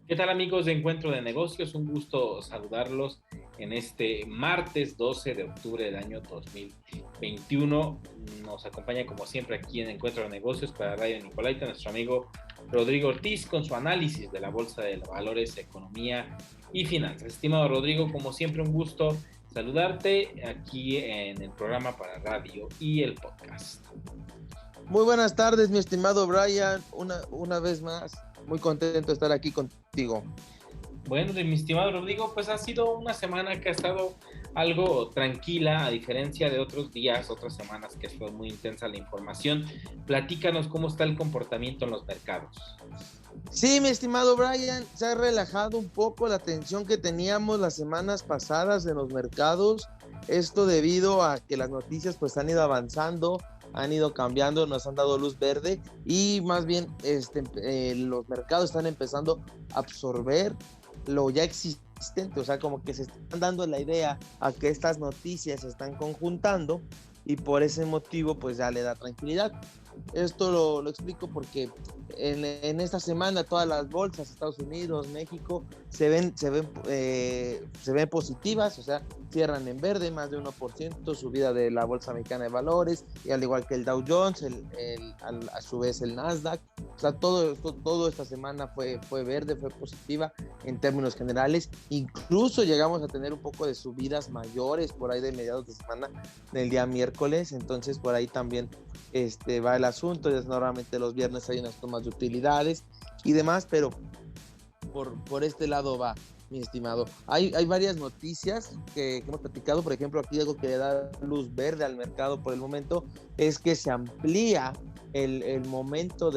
¿Qué tal, amigos de Encuentro de Negocios? Un gusto saludarlos en este martes 12 de octubre del año 2021. Nos acompaña como siempre aquí en Encuentro de Negocios para Radio Nicolaita nuestro amigo Rodrigo Ortiz con su análisis de la Bolsa de Valores, Economía y Finanzas. Estimado Rodrigo, como siempre un gusto saludarte aquí en el programa para radio y el podcast. Muy buenas tardes, mi estimado Brian, una vez más, muy contento de estar aquí contigo. Bueno, mi estimado Rodrigo, pues ha sido una semana que ha estado algo tranquila, a diferencia de otros días, otras semanas que fue muy intensa la información. Platícanos cómo está el comportamiento en los mercados. Sí, mi estimado Brian, se ha relajado un poco la tensión que teníamos las semanas pasadas en los mercados. Esto debido a que las noticias pues han ido avanzando, han ido cambiando, nos han dado luz verde y más bien los mercados están empezando a absorber lo ya existente, o sea, como que se están dando la idea a que estas noticias se están conjuntando y por ese motivo pues ya le da tranquilidad. Esto lo explico porque en esta semana todas las bolsas, Estados Unidos, México, se ven positivas, o sea, cierran en verde, más de 1%, subida de la Bolsa Mexicana de Valores, y al igual que el Dow Jones, a su vez el Nasdaq, o sea, todo esta semana fue verde, fue positiva en términos generales. Incluso llegamos a tener un poco de subidas mayores por ahí de mediados de semana del día miércoles, entonces por ahí también va el asunto. Ya normalmente los viernes hay unas tomas de utilidades y demás, pero por este lado va, mi estimado. Hay varias noticias que hemos platicado. Por ejemplo, aquí algo que le da luz verde al mercado por el momento es que se amplía el momento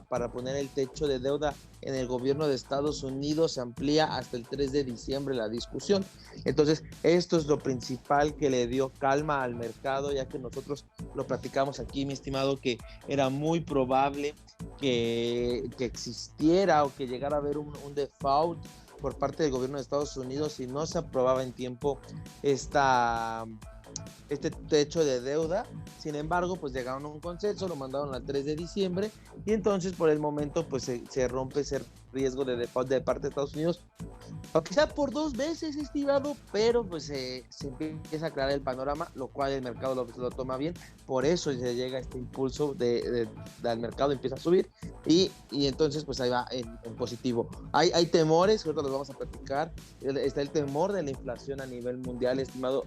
para poner el techo de deuda en el gobierno de Estados Unidos, se amplía hasta el 3 de diciembre la discusión. Entonces, esto es lo principal que le dio calma al mercado, ya que nosotros lo platicamos aquí, mi estimado, que era muy probable que existiera o que llegara a haber un default por parte del gobierno de Estados Unidos si no se aprobaba en tiempo este techo de deuda. Sin embargo, pues llegaron a un consenso, lo mandaron al 3 de diciembre y entonces por el momento pues se rompe ese riesgo de default de parte de Estados Unidos, aunque sea por 2 veces, estimado, pero pues se empieza a aclarar el panorama, lo cual el mercado lo toma bien. Por eso se llega a este impulso del mercado, empieza a subir y entonces pues ahí va en positivo. Hay temores, ahorita los vamos a platicar. Está el temor de la inflación a nivel mundial, estimado.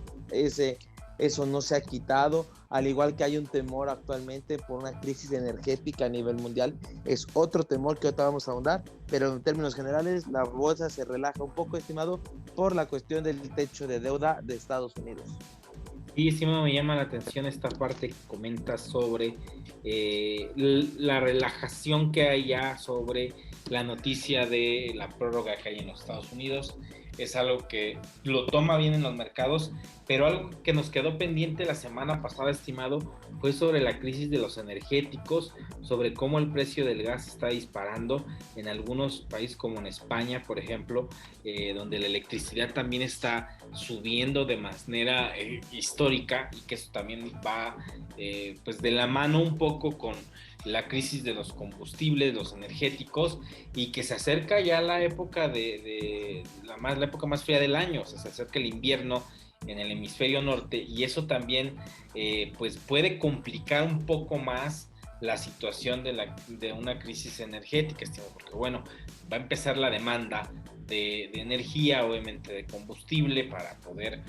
Eso no se ha quitado, al igual que hay un temor actualmente por una crisis energética a nivel mundial. Es otro temor que ahorita vamos a ahondar, pero en términos generales la bolsa se relaja un poco, estimado, por la cuestión del techo de deuda de Estados Unidos. Sí, sí me llama la atención esta parte que comentas sobre la relajación que hay ya sobre la noticia de la prórroga que hay en los Estados Unidos. Es algo que lo toma bien en los mercados, pero algo que nos quedó pendiente la semana pasada, estimado, fue sobre la crisis de los energéticos, sobre cómo el precio del gas está disparando en algunos países como en España, por ejemplo, donde la electricidad también está subiendo de manera histórica, y que eso también va pues de la mano un poco con la crisis de los combustibles, los energéticos, y que se acerca ya la época la época más fría del año. O sea, se acerca el invierno en el hemisferio norte, y eso también pues puede complicar un poco más la situación de una crisis energética, porque bueno, va a empezar la demanda de energía, obviamente de combustible, para poder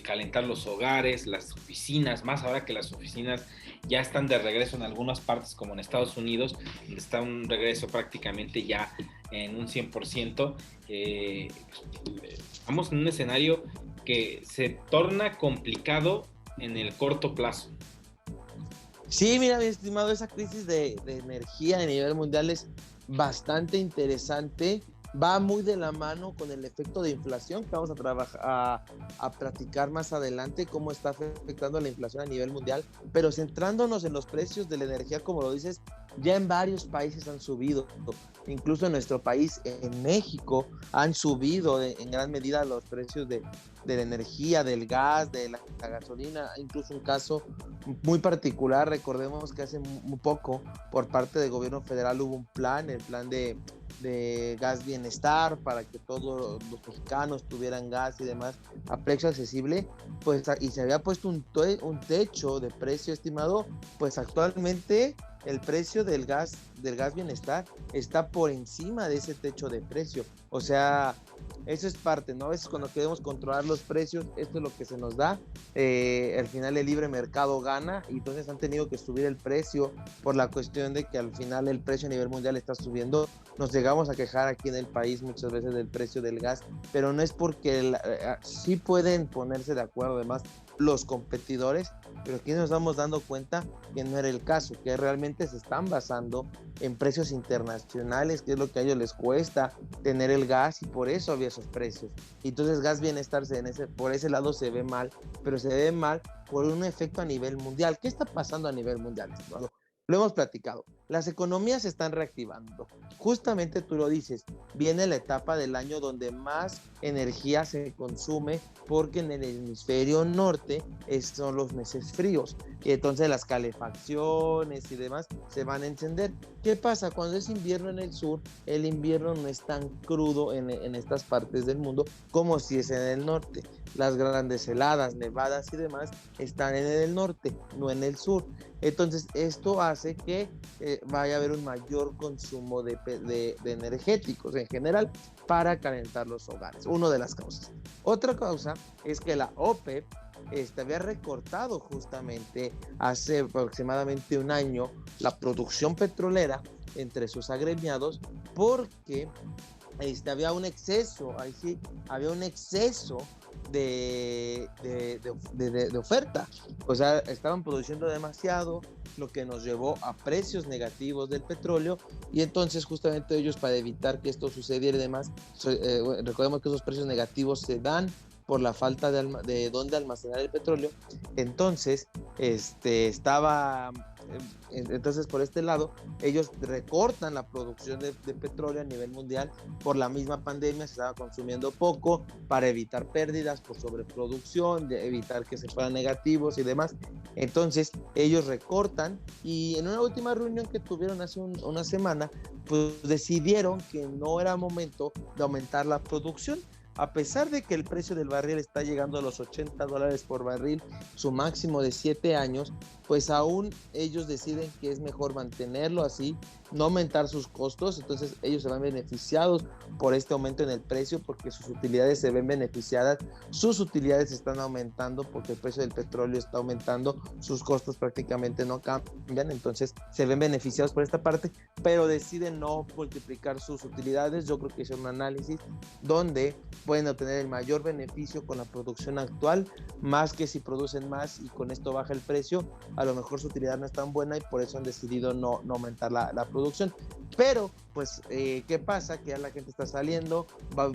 calentar los hogares, las oficinas, más ahora que las oficinas ya están de regreso en algunas partes, como en Estados Unidos, donde está un regreso prácticamente ya en un 100%. Estamos en un escenario que se torna complicado en el corto plazo. Sí, mira, mi estimado, esa crisis de energía a nivel mundial es bastante interesante. Va muy de la mano con el efecto de inflación que vamos a platicar más adelante, cómo está afectando la inflación a nivel mundial. Pero centrándonos en los precios de la energía, como lo dices, ya en varios países han subido, incluso en nuestro país, en México, han subido en gran medida los precios de la energía, del gas, de la gasolina, incluso un caso muy particular, recordemos que hace muy poco por parte del gobierno federal hubo un plan, el plan de gas bienestar para que todos los mexicanos tuvieran gas y demás a precio accesible, pues y se había puesto un techo de precio estimado, pues actualmente el precio del gas bienestar está por encima de ese techo de precio. O sea, eso es parte, ¿no? A veces cuando queremos controlar los precios, esto es lo que se nos da. Al final el libre mercado gana y entonces han tenido que subir el precio por la cuestión de que al final el precio a nivel mundial está subiendo. Nos llegamos a quejar aquí en el país muchas veces del precio del gas, pero no es porque sí pueden ponerse de acuerdo además los competidores, pero aquí nos estamos dando cuenta que no era el caso, que realmente se están basando en precios internacionales, que es lo que a ellos les cuesta tener el gas y por eso había esos precios. Y entonces gas bienestar por ese lado se ve mal, pero se ve mal por un efecto a nivel mundial. ¿Qué está pasando a nivel mundial? Lo hemos platicado. Las economías se están reactivando. Justamente tú lo dices, viene la etapa del año donde más energía se consume porque en el hemisferio norte son los meses fríos. Y entonces las calefacciones y demás se van a encender. ¿Qué pasa? Cuando es invierno en el sur, el invierno no es tan crudo en estas partes del mundo como si es en el norte. Las grandes heladas, nevadas y demás están en el norte, no en el sur. Entonces esto hace que vaya a haber un mayor consumo de energéticos en general para calentar los hogares. Una de las causas. Otra causa es que la OPEP había recortado justamente hace aproximadamente un año la producción petrolera entre sus agremiados porque había un exceso, ahí sí, había un exceso de oferta. O sea, estaban produciendo demasiado, lo que nos llevó a precios negativos del petróleo y entonces justamente ellos para evitar que esto sucediera y demás, recordemos que esos precios negativos se dan por la falta de dónde almacenar el petróleo. Entonces, entonces por este lado ellos recortan la producción de petróleo a nivel mundial por la misma pandemia, se estaba consumiendo poco para evitar pérdidas por sobreproducción, de evitar que se fueran negativos y demás. Entonces ellos recortan y en una última reunión que tuvieron hace una semana, pues decidieron que no era momento de aumentar la producción. A pesar de que el precio del barril está llegando a los $80 por barril, su máximo de 7 años, pues aún ellos deciden que es mejor mantenerlo así, no aumentar sus costos, entonces ellos se van beneficiados por este aumento en el precio porque sus utilidades se ven beneficiadas, sus utilidades están aumentando porque el precio del petróleo está aumentando, sus costos prácticamente no cambian, entonces se ven beneficiados por esta parte, pero deciden no multiplicar sus utilidades. Yo creo que es un análisis donde pueden obtener el mayor beneficio con la producción actual, más que si producen más y con esto baja el precio, a lo mejor su utilidad no es tan buena y por eso han decidido no aumentar la producción. Pero, pues, ¿qué pasa? Que ya la gente está saliendo,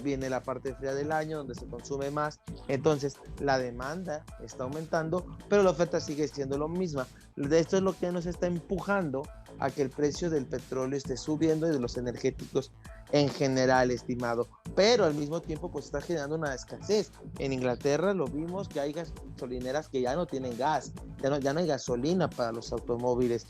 viene la parte fría del año donde se consume más, entonces la demanda está aumentando, pero la oferta sigue siendo lo misma. Esto es lo que nos está empujando a que el precio del petróleo esté subiendo y de los energéticos en general, estimado, pero al mismo tiempo pues está generando una escasez. En Inglaterra lo vimos que hay gasolineras que ya no tienen gas, ya no hay gasolina para los automóviles.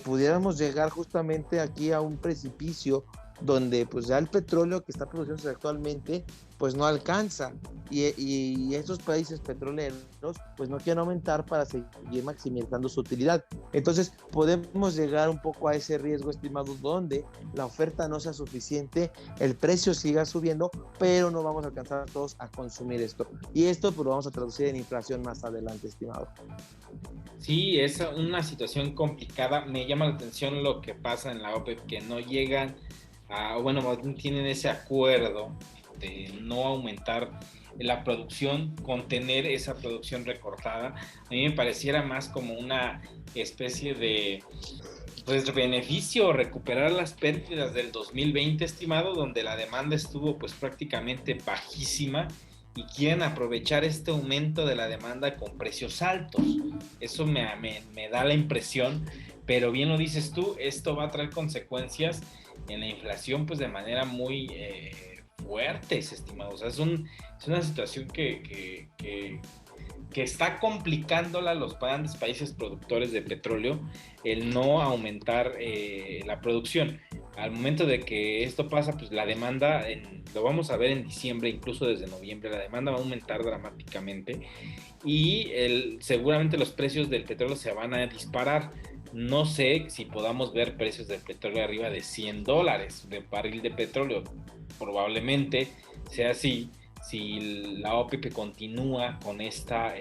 Pudiéramos llegar justamente aquí a un precipicio donde pues ya el petróleo que está produciéndose actualmente pues no alcanza y estos países petroleros pues no quieren aumentar para seguir maximizando su utilidad. Entonces podemos llegar un poco a ese riesgo, estimado, donde la oferta no sea suficiente, el precio siga subiendo, pero no vamos a alcanzar a todos a consumir esto. Y esto pues lo vamos a traducir en inflación más adelante, estimado. Sí, es una situación complicada. Me llama la atención lo que pasa en la OPEP, que no llegan tienen ese acuerdo de no aumentar la producción, contener esa producción recortada. A mí me pareciera más como una especie de pues beneficio, recuperar las pérdidas del 2020, estimado, donde la demanda estuvo pues prácticamente bajísima y quieren aprovechar este aumento de la demanda con precios altos. Eso me da la impresión pero bien lo dices tú, esto va a traer consecuencias en la inflación pues de manera muy fuertes, estimados. O sea, es una situación que está complicándola a los grandes países productores de petróleo el no aumentar la producción. Al momento de que esto pasa, pues la demanda, lo vamos a ver en diciembre, incluso desde noviembre, la demanda va a aumentar dramáticamente y seguramente los precios del petróleo se van a disparar. No sé si podamos ver precios del petróleo arriba de $100 de barril de petróleo. Probablemente sea así si la OPEP continúa con esta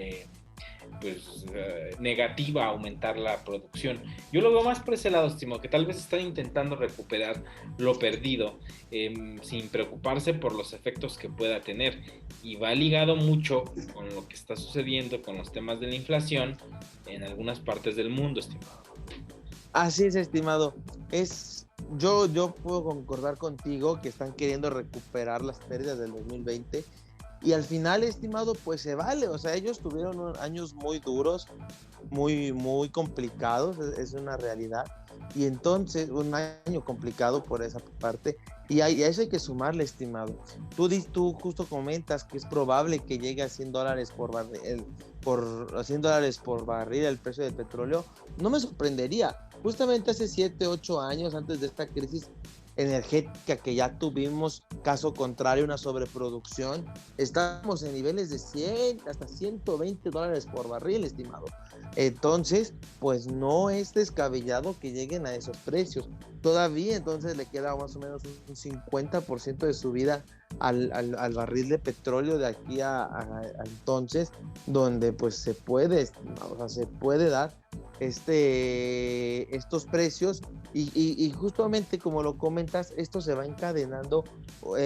negativa a aumentar la producción. Yo lo veo más por ese lado, estimo, que tal vez están intentando recuperar lo perdido sin preocuparse por los efectos que pueda tener. Y va ligado mucho con lo que está sucediendo con los temas de la inflación en algunas partes del mundo, estimado. Así es, estimado. Yo puedo concordar contigo que están queriendo recuperar las pérdidas del 2020 y al final, estimado, pues se vale. O sea, ellos tuvieron años muy duros, muy complicados, es una realidad. Y entonces, un año complicado por esa parte. Y a eso hay que sumarle, estimado. Tú justo comentas que es probable que llegue a $100 por $100 por barril el precio del petróleo. No me sorprendería. Justamente hace 7, 8 años, antes de esta crisis energética que ya tuvimos, caso contrario, una sobreproducción, estábamos en niveles de 100 hasta $120 por barril, estimado. Entonces, pues no es descabellado que lleguen a esos precios. Todavía entonces le queda más o menos un 50% de subida al barril de petróleo de aquí a entonces, donde pues se puede, estimado, o sea, se puede dar estos precios y justamente como lo comentas, esto se va encadenando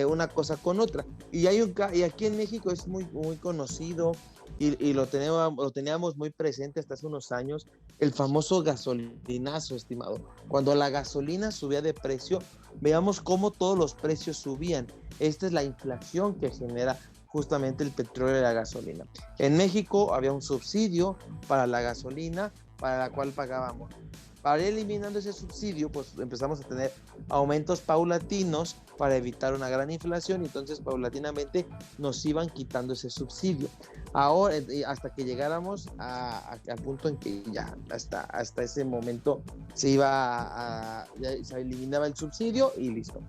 una cosa con otra. Y aquí en México es muy conocido y lo teníamos muy presente hasta hace unos años, el famoso gasolinazo, estimado. Cuando la gasolina subía de precio, veamos cómo todos los precios subían. Esta es la inflación que genera justamente el petróleo y la gasolina. En México había un subsidio para la gasolina, para la cual pagábamos. Para ir eliminando ese subsidio, pues empezamos a tener aumentos paulatinos para evitar una gran inflación y entonces paulatinamente nos iban quitando ese subsidio. Ahora, hasta que llegáramos al punto en que ya hasta ese momento ya se eliminaba el subsidio y listo.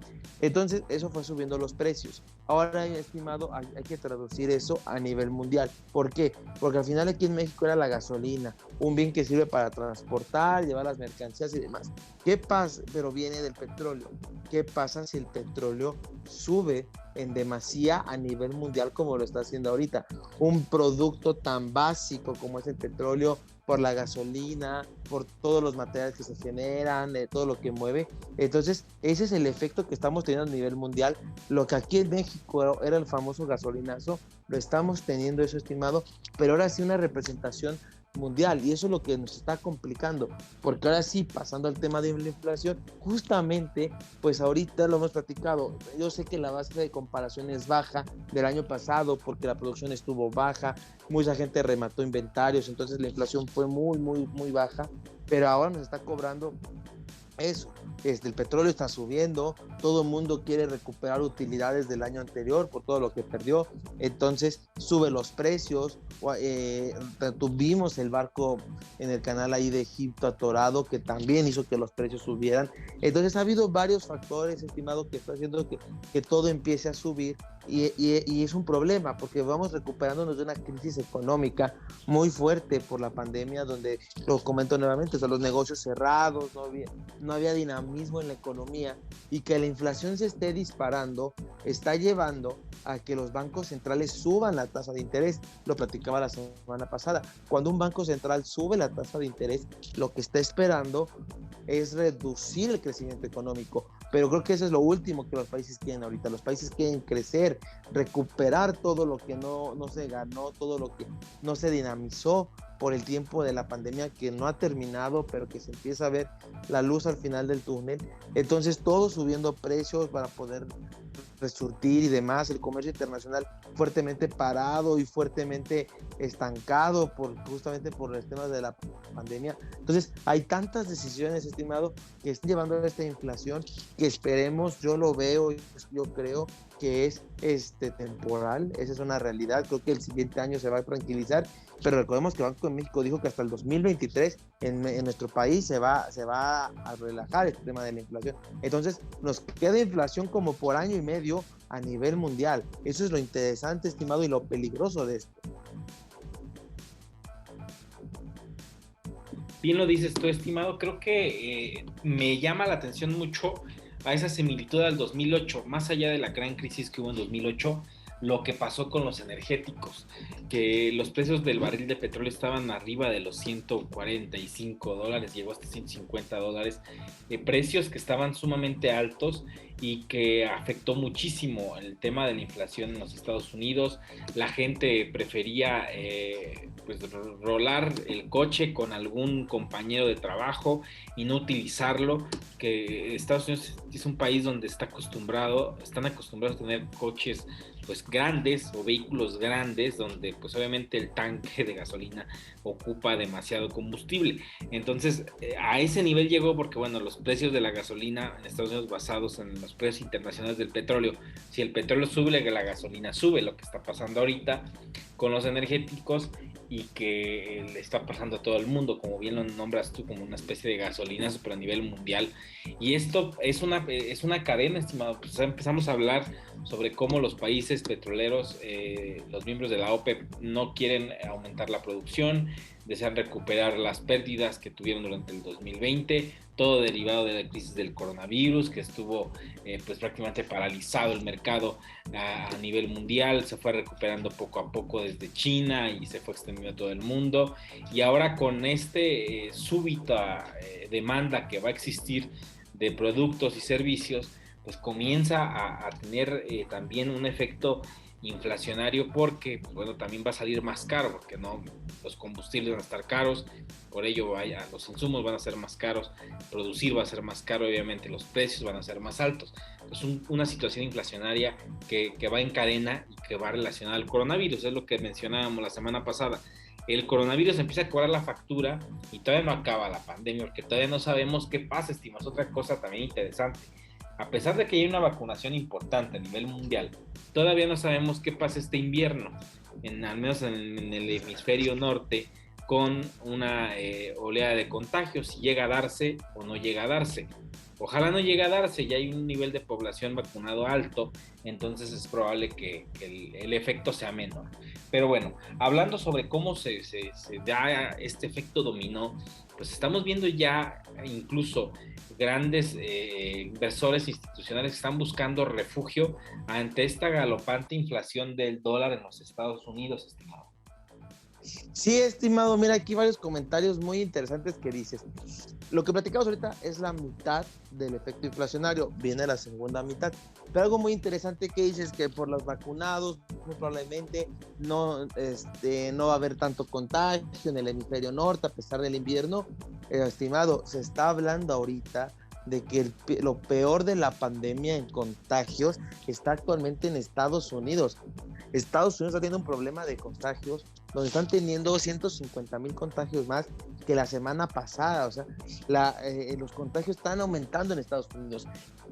Entonces eso fue subiendo los precios. Ahora, estimado, hay que traducir eso a nivel mundial. ¿Por qué? Porque al final aquí en México era la gasolina, un bien que sirve para transportar, llevar las mercancías y demás. ¿Qué pasa? Pero viene del petróleo. ¿Qué pasa si el petróleo sube en demasía a nivel mundial como lo está haciendo ahorita? Un producto tan básico como es el petróleo, por la gasolina, por todos los materiales que se generan, todo lo que mueve. Entonces, ese es el efecto que estamos teniendo a nivel mundial. Lo que aquí en México era el famoso gasolinazo, lo estamos teniendo eso, estimado, pero ahora sí una representación mundial, y eso es lo que nos está complicando, porque ahora sí, pasando al tema de la inflación, justamente, pues ahorita lo hemos platicado, yo sé que la base de comparación es baja del año pasado, porque la producción estuvo baja, mucha gente remató inventarios, entonces la inflación fue muy baja, pero ahora nos está cobrando eso. El petróleo está subiendo, todo el mundo quiere recuperar utilidades del año anterior por todo lo que perdió, entonces sube los precios. Tuvimos el barco en el canal ahí de Egipto atorado que también hizo que los precios subieran. Entonces ha habido varios factores, estimado, que está haciendo que todo empiece a subir y es un problema porque vamos recuperándonos de una crisis económica muy fuerte por la pandemia, donde lo comento nuevamente, o sea, los negocios cerrados, no había dinamismo en la economía, y que la inflación se esté disparando está llevando a que los bancos centrales suban la tasa de interés. Lo platicaba la semana pasada. Cuando un banco central sube la tasa de interés, lo que está esperando es reducir el crecimiento económico. Pero creo que eso es lo último que los países quieren ahorita. Los países quieren crecer, recuperar todo lo que no se ganó, todo lo que no se dinamizó por el tiempo de la pandemia, que no ha terminado, pero que se empieza a ver la luz al final del túnel. Entonces, todo subiendo precios para poder resurtir y demás. El comercio internacional fuertemente parado y fuertemente estancado justamente por el tema de la pandemia. Entonces, hay tantas decisiones, estimado, que están llevando a esta inflación que esperemos, yo lo veo, yo creo que es temporal, esa es una realidad. Creo que el siguiente año se va a tranquilizar, pero recordemos que Banco de México dijo que hasta el 2023 en nuestro país se va a relajar este tema de la inflación. Entonces, nos queda inflación como por año y medio a nivel mundial. Eso es lo interesante, estimado, y lo peligroso de esto. Bien lo dices tú, estimado. Creo que me llama la atención mucho a esa similitud al 2008, más allá de la gran crisis que hubo en 2008, lo que pasó con los energéticos, que los precios del barril de petróleo estaban arriba de los $145, llegó hasta $150, precios que estaban sumamente altos y que afectó muchísimo el tema de la inflación en los Estados Unidos. La gente prefería pues rolar el coche con algún compañero de trabajo y no utilizarlo, que Estados Unidos es un país donde están acostumbrados a tener coches pues grandes o vehículos grandes, donde pues obviamente el tanque de gasolina ocupa demasiado combustible. Entonces a ese nivel llegó porque bueno, los precios de la gasolina en Estados Unidos basados en los precios internacionales del petróleo, si el petróleo sube, la gasolina sube, lo que está pasando ahorita con los energéticos y que le está pasando a todo el mundo, como bien lo nombras tú, como una especie de gasolina pero a nivel mundial. Y esto es una cadena, estimado. Pues empezamos a hablar sobre cómo los países petroleros, los miembros de la OPEP, no quieren aumentar la producción, desean recuperar las pérdidas que tuvieron durante el 2020, todo derivado de la crisis del coronavirus, que estuvo pues prácticamente paralizado el mercado a nivel mundial, se fue recuperando poco a poco desde China y se fue extendiendo a todo el mundo, y ahora con súbita demanda que va a existir de productos y servicios, pues comienza a tener también un efecto inflacionario, porque pues bueno, también va a salir más caro, porque no, los combustibles van a estar caros, por ello los insumos van a ser más caros, producir va a ser más caro, obviamente los precios van a ser más altos. Es una situación inflacionaria que va en cadena y que va relacionada al coronavirus, es lo que mencionábamos la semana pasada. El coronavirus empieza a cobrar la factura y todavía no acaba la pandemia, porque todavía no sabemos qué pasa, estimas. Otra cosa también interesante, a pesar de que hay una vacunación importante a nivel mundial, todavía no sabemos qué pasa este invierno, al menos en el hemisferio norte, con una oleada de contagios, si llega a darse o no llega a darse. Ojalá no llegue a darse, ya hay un nivel de población vacunado alto, entonces es probable que el efecto sea menor. Pero bueno, hablando sobre cómo se da este efecto dominó, pues estamos viendo ya incluso grandes inversores institucionales que están buscando refugio ante esta galopante inflación del dólar en los Estados Unidos, estimado. Sí, estimado, mira aquí varios comentarios muy interesantes que dices. Lo que platicamos ahorita es la mitad del efecto inflacionario, viene la segunda mitad. Pero algo muy interesante que dices, que por los vacunados muy probablemente no va a haber tanto contagio en el hemisferio norte a pesar del invierno. Estimado, se está hablando ahorita de que lo peor de la pandemia en contagios está actualmente en Estados Unidos. Estados Unidos está teniendo un problema de contagios donde están teniendo 150,000 contagios más que la semana pasada. O sea, los contagios están aumentando en Estados Unidos.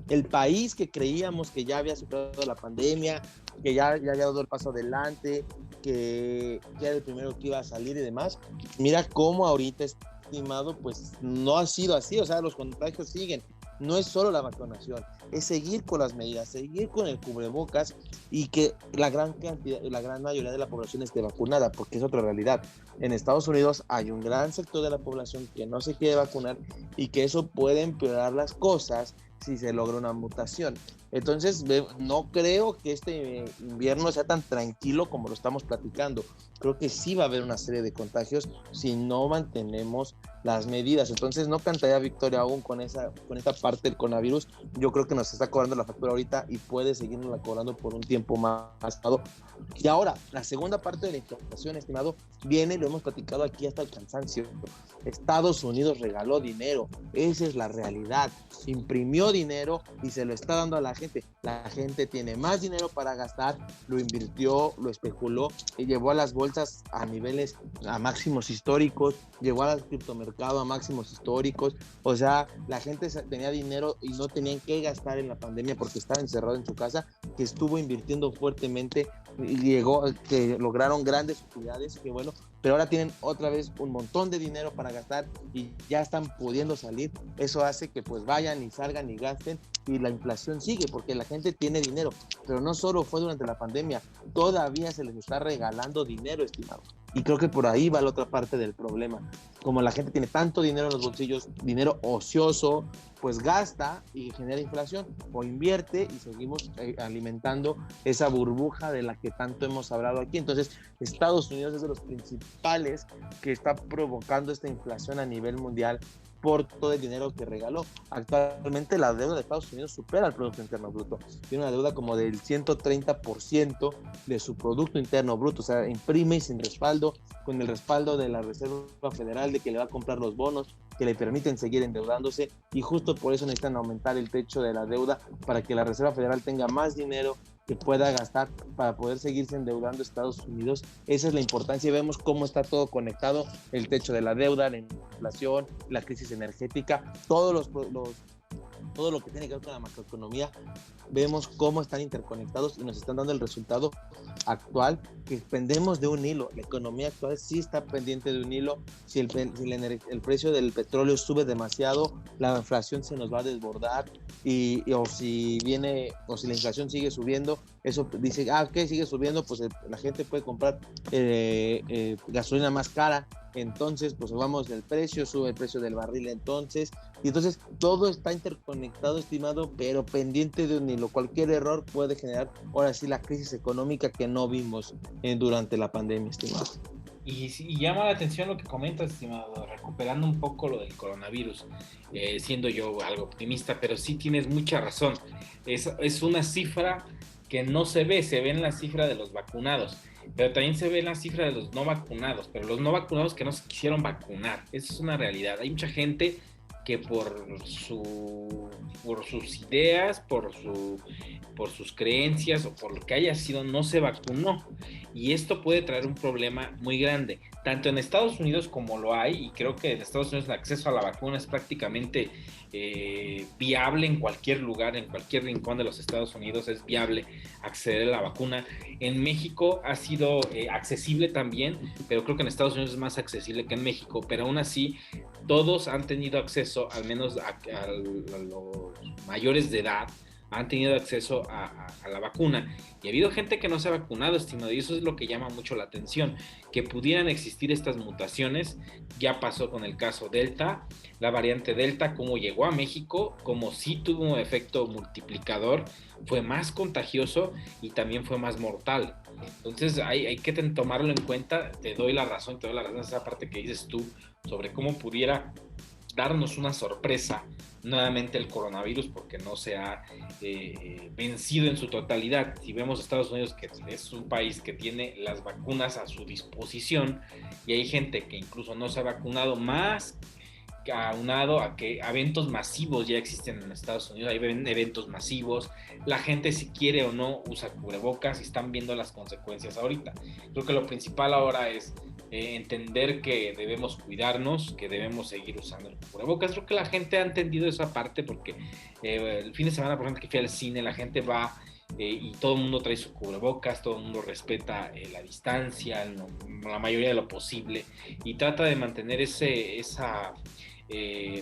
El país que creíamos que ya había superado la pandemia, que ya había dado el paso adelante, que era el primero que iba a salir y demás, mira cómo ahorita, estimado, pues no ha sido así. O sea, los contagios siguen. No es solo la vacunación, es seguir con las medidas, seguir con el cubrebocas y que la gran mayoría de la población esté vacunada, porque es otra realidad. En Estados Unidos hay un gran sector de la población que no se quiere vacunar y que eso puede empeorar las cosas si se logra una mutación. Entonces, no creo que este invierno sea tan tranquilo como lo estamos platicando. Creo que sí va a haber una serie de contagios si no mantenemos las medidas. Entonces no cantaría victoria aún con esta parte del coronavirus. Yo creo que nos está cobrando la factura ahorita y puede seguirnos la cobrando por un tiempo más. Y ahora, la segunda parte de la inflación, estimado, viene, lo hemos platicado aquí hasta el cansancio. Estados Unidos regaló dinero, esa es la realidad. Imprimió dinero y se lo está dando a la gente. La gente tiene más dinero para gastar, lo invirtió, lo especuló y llevó a las bolsas a niveles, a máximos históricos, llevó al criptomercado a máximos históricos. O sea, la gente tenía dinero y no tenían que gastar en la pandemia porque estaba encerrado en su casa, que estuvo invirtiendo fuertemente y llegó, que lograron grandes utilidades, que bueno, pero ahora tienen otra vez un montón de dinero para gastar y ya están pudiendo salir. Eso hace que pues vayan y salgan y gasten y la inflación sigue porque la gente tiene dinero, pero no solo fue durante la pandemia, todavía se les está regalando dinero, estimado. Y creo que por ahí va la otra parte del problema. Como la gente tiene tanto dinero en los bolsillos, dinero ocioso, pues gasta y genera inflación, o invierte y seguimos alimentando esa burbuja de la que tanto hemos hablado aquí. Entonces, Estados Unidos es de los principales que está provocando esta inflación a nivel mundial por todo el dinero que regaló. Actualmente la deuda de Estados Unidos supera el Producto Interno Bruto. Tiene una deuda como del 130% de su Producto Interno Bruto. O sea, imprime y sin respaldo, con el respaldo de la Reserva Federal de que le va a comprar los bonos que le permiten seguir endeudándose, y justo por eso necesitan aumentar el techo de la deuda para que la Reserva Federal tenga más dinero que pueda gastar para poder seguirse endeudando Estados Unidos. Esa es la importancia y vemos cómo está todo conectado, el techo de la deuda, la inflación, la crisis energética, todo lo que tiene que ver con la macroeconomía. Vemos cómo están interconectados y nos están dando el resultado actual, que pendemos de un hilo. La economía actual sí está pendiente de un hilo. Si el precio del petróleo sube demasiado, la inflación se nos va a desbordar, o si la inflación sigue subiendo, eso dice, ok, sigue subiendo, pues la gente puede comprar gasolina más cara. Entonces, pues vamos del precio, sube el precio del barril y entonces todo está interconectado, estimado, pero pendiente de un hilo. Cualquier error puede generar, ahora sí, la crisis económica que no vimos durante la pandemia, estimado. Y llama la atención lo que comentas, estimado, recuperando un poco lo del coronavirus, siendo yo algo optimista, pero sí tienes mucha razón. Es una cifra que no se ve en la cifra de los vacunados, pero también se ve en la cifra de los no vacunados, pero los no vacunados que no se quisieron vacunar. Esa es una realidad. Hay mucha gente que por sus ideas, por sus creencias o por lo que haya sido, no se vacunó. Y esto puede traer un problema muy grande, tanto en Estados Unidos como lo hay, y creo que en Estados Unidos el acceso a la vacuna es prácticamente viable en cualquier lugar, en cualquier rincón de los Estados Unidos es viable acceder a la vacuna. En México ha sido accesible también, pero creo que en Estados Unidos es más accesible que en México, pero aún así todos han tenido acceso, al menos a los mayores de edad, han tenido acceso a la vacuna. Y ha habido gente que no se ha vacunado, estimado, y eso es lo que llama mucho la atención, que pudieran existir estas mutaciones. Ya pasó con el caso Delta, la variante Delta, cómo llegó a México, como sí tuvo un efecto multiplicador, fue más contagioso y también fue más mortal. Entonces hay que tomarlo en cuenta. Te doy la razón esa parte que dices tú sobre cómo pudiera darnos una sorpresa nuevamente el coronavirus, porque no se ha vencido en su totalidad. Si vemos Estados Unidos, que es un país que tiene las vacunas a su disposición, y hay gente que incluso no se ha vacunado, más aunado a que eventos masivos ya existen en Estados Unidos. Hay eventos masivos, la gente, si quiere o no, usa cubrebocas y están viendo las consecuencias ahorita. Creo que lo principal ahora es entender que debemos cuidarnos, que debemos seguir usando el cubrebocas. Creo que la gente ha entendido esa parte, porque el fin de semana, por ejemplo, que fui al cine, la gente va y todo el mundo trae su cubrebocas, todo el mundo respeta la distancia, la mayoría de lo posible, y trata de mantener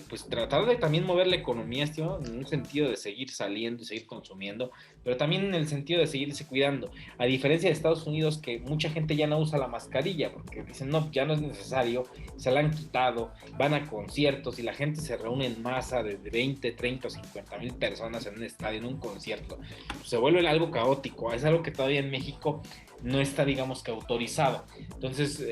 pues tratar de también mover la economía, ¿no? En un sentido de seguir saliendo y seguir consumiendo, pero también en el sentido de seguirse cuidando, a diferencia de Estados Unidos, que mucha gente ya no usa la mascarilla porque dicen, no, ya no es necesario, se la han quitado, van a conciertos y la gente se reúne en masa de 20, 30 o 50 mil personas en un estadio, en un concierto. Se vuelve algo caótico. Es algo que todavía en México no está, digamos que autorizado. Entonces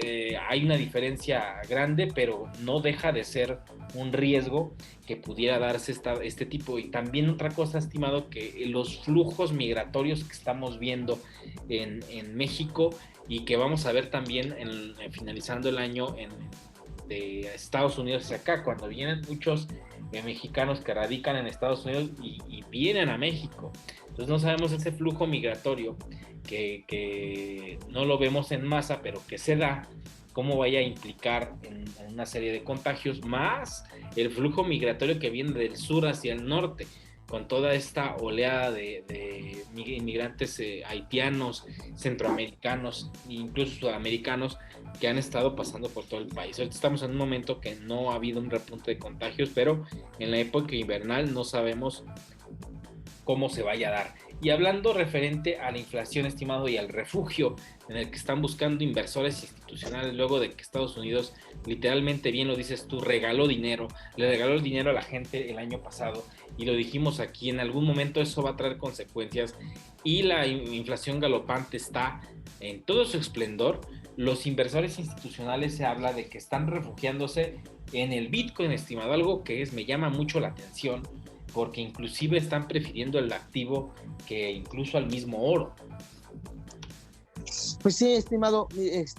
hay una diferencia grande, pero no deja de ser un riesgo que pudiera darse este tipo. Y también otra cosa, estimado, que los flujos migratorios que estamos viendo en México y que vamos a ver también finalizando el año de Estados Unidos hacia acá, cuando vienen muchos mexicanos que radican en Estados Unidos y vienen a México. Entonces no sabemos ese flujo migratorio que no lo vemos en masa, pero que se da, cómo vaya a implicar en una serie de contagios, más el flujo migratorio que viene del sur hacia el norte, con toda esta oleada de inmigrantes haitianos, centroamericanos e incluso sudamericanos que han estado pasando por todo el país. Ahorita estamos en un momento que no ha habido un repunte de contagios, pero en la época invernal no sabemos cómo se vaya a dar. Y hablando referente a la inflación, estimado, y al refugio en el que están buscando inversores institucionales luego de que Estados Unidos, literalmente, bien lo dices tú, regaló dinero, le regaló el dinero a la gente el año pasado, y lo dijimos aquí, en algún momento eso va a traer consecuencias, y la inflación galopante está en todo su esplendor. Los inversores institucionales se habla de que están refugiándose en el Bitcoin, estimado, algo que me llama mucho la atención, porque inclusive están prefiriendo el activo que incluso al mismo oro. Pues sí, estimado, es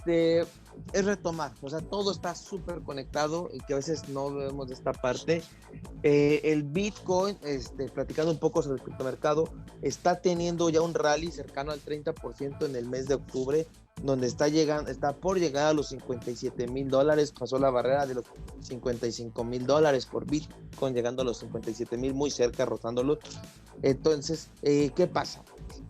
retomar, o sea, todo está súper conectado y que a veces no vemos de esta parte. El Bitcoin, platicando un poco sobre el criptomercado, está teniendo ya un rally cercano al 30% en el mes de octubre, donde está por llegar a los $57,000, pasó la barrera de los $55,000 por Bitcoin, llegando a los 57,000, muy cerca, rozándolo. Entonces, ¿qué pasa?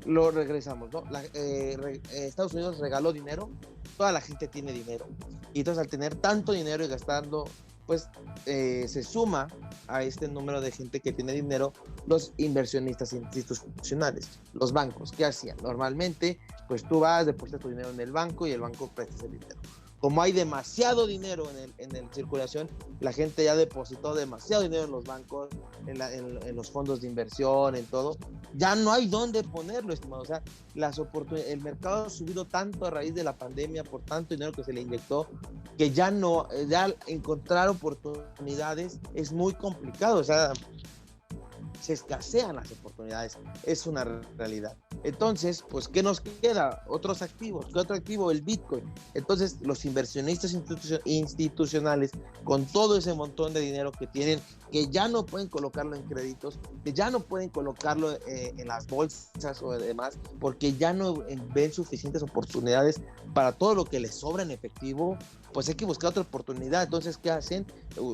Lo regresamos, ¿no? Estados Unidos regaló dinero, toda la gente tiene dinero, y entonces al tener tanto dinero y gastando, pues se suma a este número de gente que tiene dinero los inversionistas institucionales, los bancos. ¿Qué hacían? Normalmente, pues tú vas, depositas tu dinero en el banco y el banco presta ese dinero. Como hay demasiado dinero en circulación, la gente ya depositó demasiado dinero en los bancos, en los fondos de inversión, en todo. Ya no hay dónde ponerlo, estimado. O sea, el mercado ha subido tanto a raíz de la pandemia por tanto dinero que se le inyectó, que ya encontrar oportunidades es muy complicado. O sea, se escasean las oportunidades, es una realidad. Entonces, pues, ¿qué nos queda? Otros activos. ¿Qué otro activo? El Bitcoin. Entonces, los inversionistas institucionales, con todo ese montón de dinero que tienen, que ya no pueden colocarlo en créditos, que ya no pueden colocarlo en las bolsas o demás, porque ya no ven suficientes oportunidades para todo lo que les sobra en efectivo, pues hay que buscar otra oportunidad. Entonces, ¿qué hacen?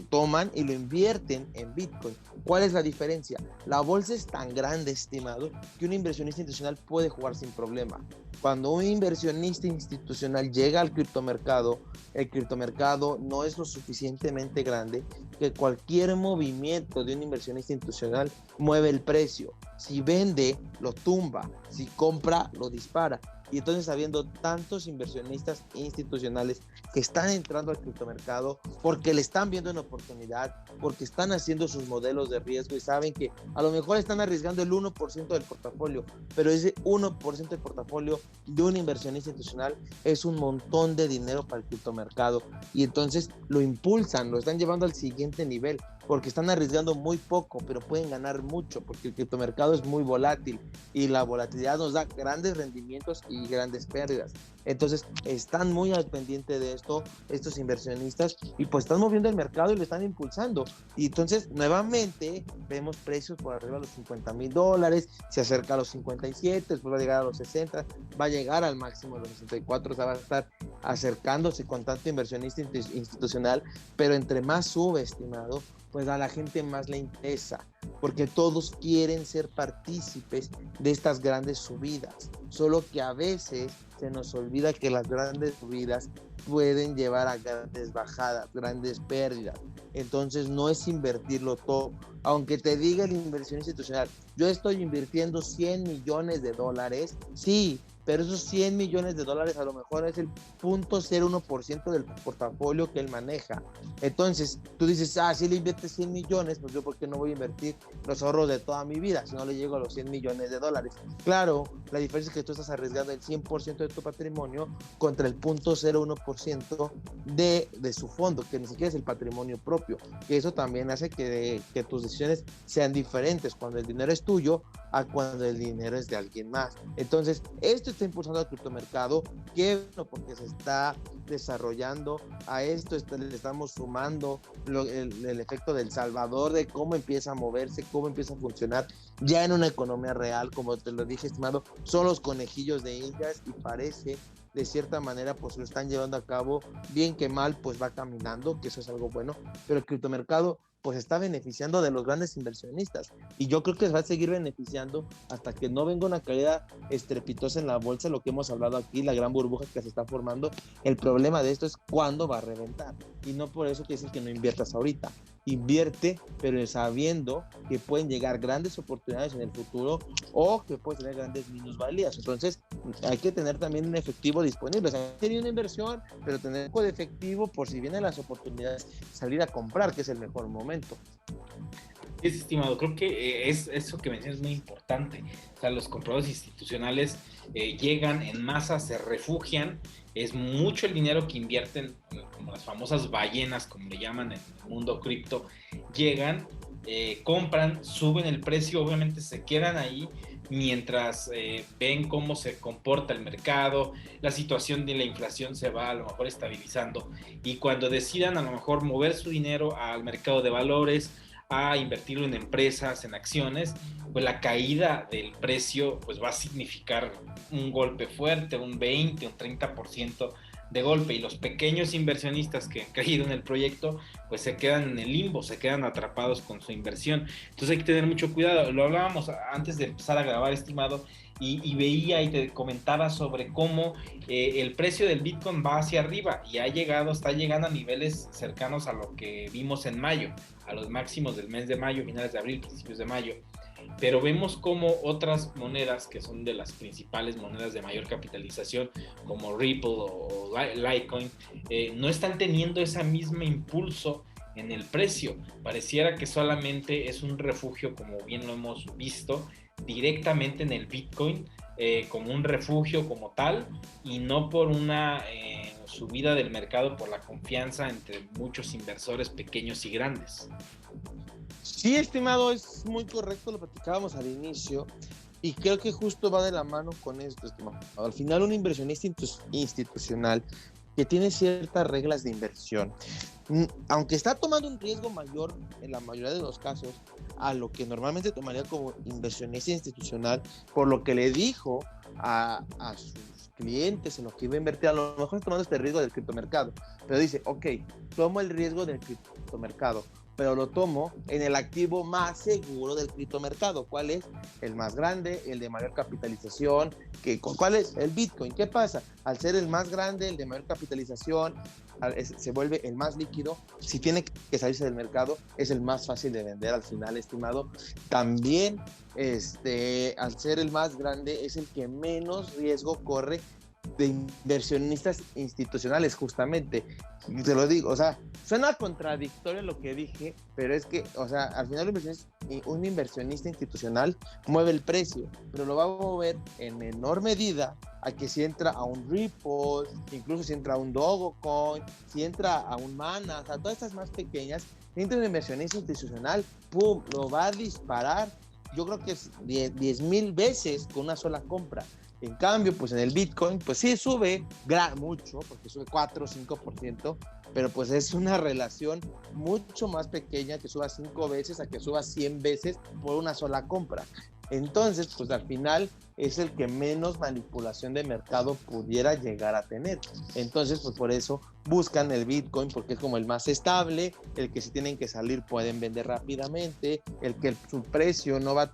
Toman y lo invierten en Bitcoin. ¿Cuál es la diferencia? La bolsa es tan grande, estimado, que un inversionista institucional puede jugar sin problema. Cuando un inversionista institucional llega al criptomercado, el criptomercado no es lo suficientemente grande que cualquier movimiento de un inversionista institucional mueve el precio. Si vende, lo tumba. Si compra, lo dispara. Y entonces, habiendo tantos inversionistas institucionales que están entrando al criptomercado porque le están viendo una oportunidad, porque están haciendo sus modelos de riesgo y saben que a lo mejor están arriesgando el 1% del portafolio, pero ese 1% del portafolio de un inversionista institucional es un montón de dinero para el criptomercado, y entonces lo impulsan, lo están llevando al siguiente nivel, porque están arriesgando muy poco, pero pueden ganar mucho, porque el criptomercado es muy volátil y la volatilidad nos da grandes rendimientos y grandes pérdidas. Entonces, están muy al pendiente de esto estos inversionistas, y pues están moviendo el mercado y lo están impulsando. Y entonces, nuevamente, vemos precios por arriba de los $50,000, se acerca a los 57, después va a llegar a los 60, va a llegar al máximo de los 64, o sea, va a estar acercándose con tanto inversionista institucional, pero entre más sube, estimado, pues a la gente más le interesa, porque todos quieren ser partícipes de estas grandes subidas, solo que a veces se nos olvida que las grandes subidas pueden llevar a grandes bajadas, grandes pérdidas. Entonces no es invertirlo todo, aunque te diga el inversión institucional, yo estoy invirtiendo $100 millones, sí, pero esos 100 millones de dólares a lo mejor es el 0.01% del portafolio que él maneja. Entonces, tú dices, si le inviertes 100 millones, pues yo por qué no voy a invertir los ahorros de toda mi vida si no le llego a los 100 millones de dólares. Claro, la diferencia es que tú estás arriesgando el 100% de tu patrimonio contra el 0.01% de su fondo, que ni siquiera es el patrimonio propio. Y eso también hace que tus decisiones sean diferentes cuando el dinero es tuyo a cuando el dinero es de alguien más. Entonces, esto está impulsando al criptomercado, que bueno, porque se está desarrollando a esto, le estamos sumando el efecto del Salvador, de cómo empieza a moverse, cómo empieza a funcionar ya en una economía real, como te lo dije, estimado, son los conejillos de Indias y parece de cierta manera pues lo están llevando a cabo, bien que mal pues va caminando, que eso es algo bueno, pero el criptomercado pues está beneficiando de los grandes inversionistas y yo creo que se va a seguir beneficiando hasta que no venga una caída estrepitosa en la bolsa, lo que hemos hablado aquí, la gran burbuja que se está formando. El problema de esto es cuándo va a reventar y no por eso quiere decir que no inviertas ahorita. Invierte, pero sabiendo que pueden llegar grandes oportunidades en el futuro o que puedes tener grandes minusvalías. Entonces, hay que tener también un efectivo disponible. O sea, sería una inversión, pero tener un poco de efectivo por si vienen las oportunidades, salir a comprar, que es el mejor momento. Sí, estimado, creo que es eso que mencionas es muy importante. O sea, los compradores institucionales llegan en masa, se refugian, es mucho el dinero que invierten, como las famosas ballenas, como le llaman en el mundo cripto, llegan, compran, suben el precio, obviamente se quedan ahí mientras ven cómo se comporta el mercado, la situación de la inflación se va a lo mejor estabilizando y cuando decidan a lo mejor mover su dinero al mercado de valores, a invertirlo en empresas, en acciones, pues la caída del precio pues va a significar un golpe fuerte, un 20, un 30% de golpe, y los pequeños inversionistas que han caído en el proyecto pues se quedan en el limbo, se quedan atrapados con su inversión. Entonces hay que tener mucho cuidado. Lo hablábamos antes de empezar a grabar, estimado, y veía y te comentaba sobre cómo el precio del Bitcoin va hacia arriba y está llegando a niveles cercanos a lo que vimos en mayo, a los máximos del mes de mayo, finales de abril, principios de mayo. Pero vemos como otras monedas que son de las principales monedas de mayor capitalización, como Ripple o Litecoin, no están teniendo ese mismo impulso en el precio. Pareciera que solamente es un refugio, como bien lo hemos visto, directamente en el Bitcoin, como un refugio como tal, y no por una subida del mercado, por la confianza entre muchos inversores pequeños y grandes. Sí, estimado, es muy correcto, lo platicábamos al inicio y creo que justo va de la mano con esto, estimado. Al final, un inversionista institucional que tiene ciertas reglas de inversión, aunque está tomando un riesgo mayor en la mayoría de los casos a lo que normalmente tomaría como inversionista institucional, por lo que le dijo a sus clientes en lo que iba a invertir, a lo mejor está tomando este riesgo del criptomercado, pero dice, ok, tomo el riesgo del criptomercado, pero lo tomo en el activo más seguro del criptomercado. ¿Cuál es? El más grande, el de mayor capitalización. ¿Cuál es? El Bitcoin. ¿Qué pasa? Al ser el más grande, el de mayor capitalización, se vuelve el más líquido. Si tiene que salirse del mercado, es el más fácil de vender al final, estimado. También, al ser el más grande, es el que menos riesgo corre de inversionistas institucionales, justamente. Te lo digo, o sea, suena contradictorio lo que dije, pero es que, o sea, al final un inversionista institucional mueve el precio, pero lo va a mover en menor medida a que si entra a un Ripple, incluso si entra a un Dogecoin, si entra a un Mana, o sea, todas estas más pequeñas, entra un inversionista institucional, ¡pum!, lo va a disparar. Yo creo que es 10,000 veces con una sola compra. En cambio, pues en el Bitcoin, pues sí sube mucho, porque sube 4 o 5%, pero pues es una relación mucho más pequeña que suba 5 veces a que suba 100 veces por una sola compra. Entonces, pues al final es el que menos manipulación de mercado pudiera llegar a tener. Entonces, pues por eso buscan el Bitcoin, porque es como el más estable, el que si tienen que salir pueden vender rápidamente, el que su precio no va a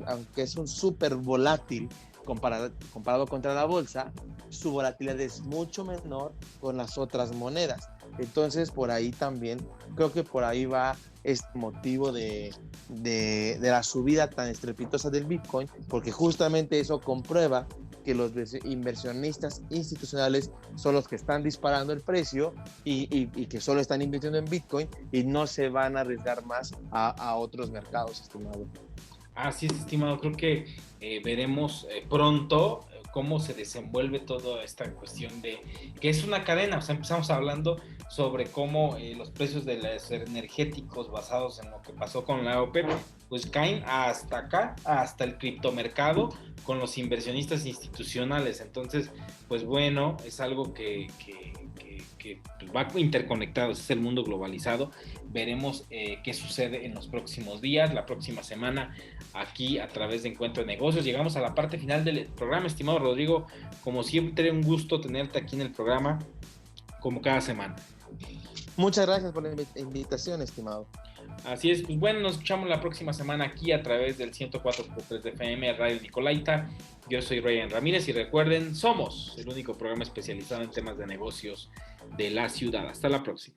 aunque es un súper volátil, comparado contra la bolsa, su volatilidad es mucho menor con las otras monedas. Entonces, por ahí también, creo que por ahí va este motivo de la subida tan estrepitosa del Bitcoin, porque justamente eso comprueba que los inversionistas institucionales son los que están disparando el precio y que solo están invirtiendo en Bitcoin y no se van a arriesgar más a otros mercados, estimado. Así es, estimado. Creo que veremos pronto cómo se desenvuelve toda esta cuestión de que es una cadena. O sea, empezamos hablando sobre cómo los precios de los energéticos basados en lo que pasó con la OPEP, pues caen hasta acá, hasta el criptomercado con los inversionistas institucionales. Entonces, pues bueno, es algo que va interconectado, es el mundo globalizado. Veremos qué sucede en los próximos días, la próxima semana, aquí a través de Encuentro de Negocios. Llegamos a la parte final del programa, estimado Rodrigo. Como siempre, un gusto tenerte aquí en el programa, como cada semana. Muchas gracias por la invitación, estimado. Así es, pues bueno, nos escuchamos la próxima semana aquí a través del 104.3 de FM Radio Nicolaita. Yo soy Ryan Ramírez y recuerden, somos el único programa especializado en temas de negocios de la ciudad. Hasta la próxima.